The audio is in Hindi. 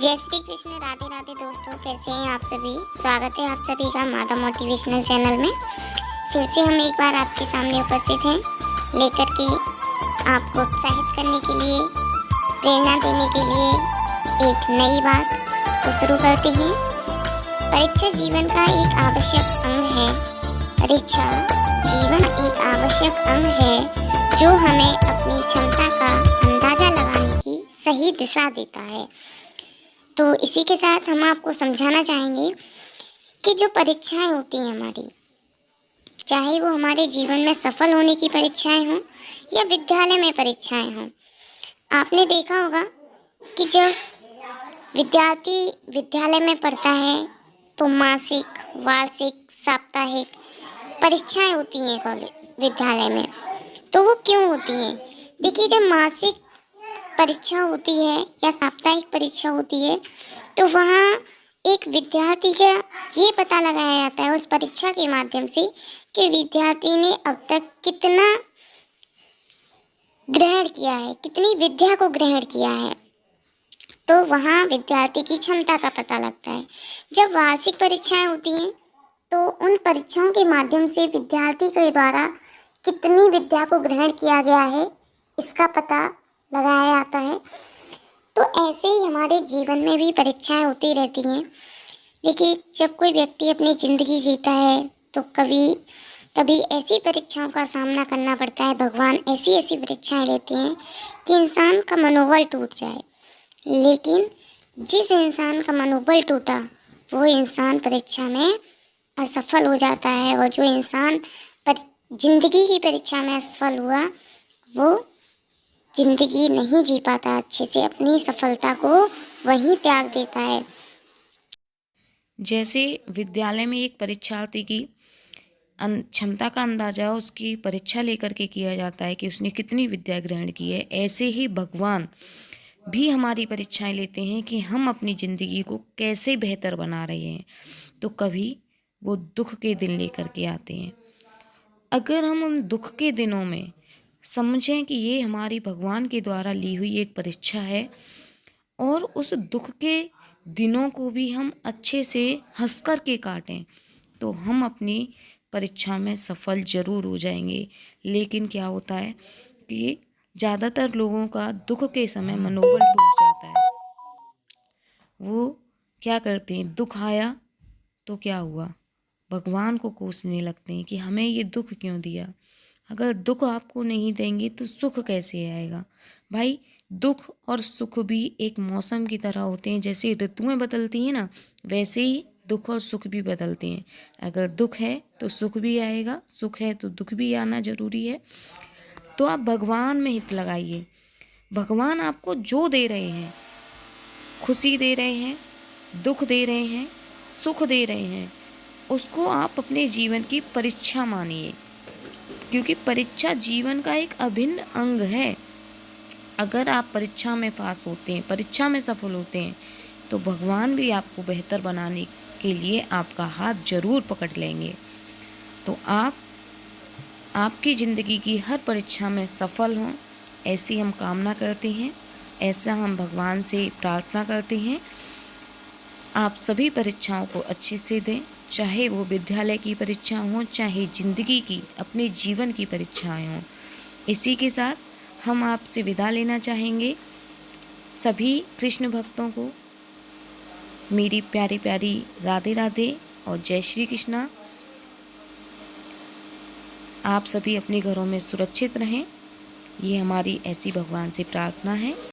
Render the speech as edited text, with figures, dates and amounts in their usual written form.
जय श्री कृष्ण। राधे राधे दोस्तों, कैसे हैं आप सभी। स्वागत है आप सभी का माता मोटिवेशनल चैनल में। फिर से हम एक बार आपके सामने उपस्थित हैं, लेकर के आपको उत्साहित करने के लिए, प्रेरणा देने के लिए एक नई बात तो शुरू करते हैं। परीक्षा जीवन का एक आवश्यक अंग है। परीक्षा जीवन एक आवश्यक अंग है जो हमें अपनी क्षमता का अंदाजा लगाने की सही दिशा देता है। तो इसी के साथ हम आपको समझाना चाहेंगे कि जो परीक्षाएं होती हैं हमारी, चाहे वो हमारे जीवन में सफल होने की परीक्षाएं हों या विद्यालय में परीक्षाएं हों, आपने देखा होगा कि जब विद्यार्थी विद्यालय में पढ़ता है तो मासिक, वार्षिक, साप्ताहिक परीक्षाएं होती हैं विद्यालय में। तो वो क्यों होती हैं? देखिए, जब मासिक परीक्षा होती है या साप्ताहिक परीक्षा होती है तो वहाँ एक विद्यार्थी का ये पता लगाया जाता है उस परीक्षा के माध्यम से कि विद्यार्थी ने अब तक कितना ग्रहण किया है, कितनी विद्या को ग्रहण किया है। तो वहाँ विद्यार्थी की क्षमता का पता लगता है। जब वार्षिक परीक्षाएं होती हैं तो उन परीक्षाओं के माध्यम से विद्यार्थी के द्वारा कितनी विद्या को ग्रहण किया गया है इसका पता लगाया जाता है। तो ऐसे ही हमारे जीवन में भी परीक्षाएं होती रहती हैं। देखिए, जब कोई व्यक्ति अपनी ज़िंदगी जीता है तो कभी कभी ऐसी परीक्षाओं का सामना करना पड़ता है। भगवान ऐसी ऐसी परीक्षाएं लेते हैं कि इंसान का मनोबल टूट जाए, लेकिन जिस इंसान का मनोबल टूटा वो इंसान परीक्षा में असफल हो जाता है, और जो इंसान ज़िंदगी की परीक्षा में असफल हुआ वो जिंदगी नहीं जी पाता अच्छे से, अपनी सफलता को वहीं त्याग देता है। जैसे विद्यालय में एक परीक्षार्थी की क्षमता का अंदाजा उसकी परीक्षा लेकर के किया जाता है कि उसने कितनी विद्या ग्रहण की है, ऐसे ही भगवान भी हमारी परीक्षाएं लेते हैं कि हम अपनी ज़िंदगी को कैसे बेहतर बना रहे हैं। तो कभी वो दुख के दिन लेकर के आते हैं। अगर हम उन दुख के दिनों में समझें कि ये हमारी भगवान के द्वारा ली हुई एक परीक्षा है, और उस दुख के दिनों को भी हम अच्छे से हंस कर के काटें, तो हम अपनी परीक्षा में सफल जरूर हो जाएंगे। लेकिन क्या होता है कि ज़्यादातर लोगों का दुख के समय मनोबल टूट जाता है। वो क्या करते हैं, दुख आया तो क्या हुआ, भगवान को कोसने लगते हैं कि हमें ये दुख क्यों दिया। अगर दुख आपको नहीं देंगे तो सुख कैसे आएगा। भाई, दुख और सुख भी एक मौसम की तरह होते हैं। जैसे ऋतुएं बदलती हैं ना, वैसे ही दुख और सुख भी बदलते हैं। अगर दुख है तो सुख भी आएगा, सुख है तो दुख भी आना जरूरी है। तो आप भगवान में हित लगाइए। भगवान आपको जो दे रहे हैं, खुशी दे रहे हैं, दुख दे रहे हैं, सुख दे रहे हैं, उसको आप अपने जीवन की परीक्षा मानिए, क्योंकि परीक्षा जीवन का एक अभिन्न अंग है। अगर आप परीक्षा में पास होते हैं, परीक्षा में सफल होते हैं, तो भगवान भी आपको बेहतर बनाने के लिए आपका हाथ जरूर पकड़ लेंगे। तो आप आपकी ज़िंदगी की हर परीक्षा में सफल हों, ऐसी हम कामना करते हैं, ऐसा हम भगवान से प्रार्थना करते हैं। आप सभी परीक्षाओं को अच्छे से दें, चाहे वो विद्यालय की परीक्षा हो, चाहे ज़िंदगी की, अपने जीवन की परीक्षाएं हों। इसी के साथ हम आपसे विदा लेना चाहेंगे। सभी कृष्ण भक्तों को मेरी प्यारी प्यारी राधे राधे और जय श्री कृष्णा। आप सभी अपने घरों में सुरक्षित रहें, ये हमारी ऐसी भगवान से प्रार्थना है।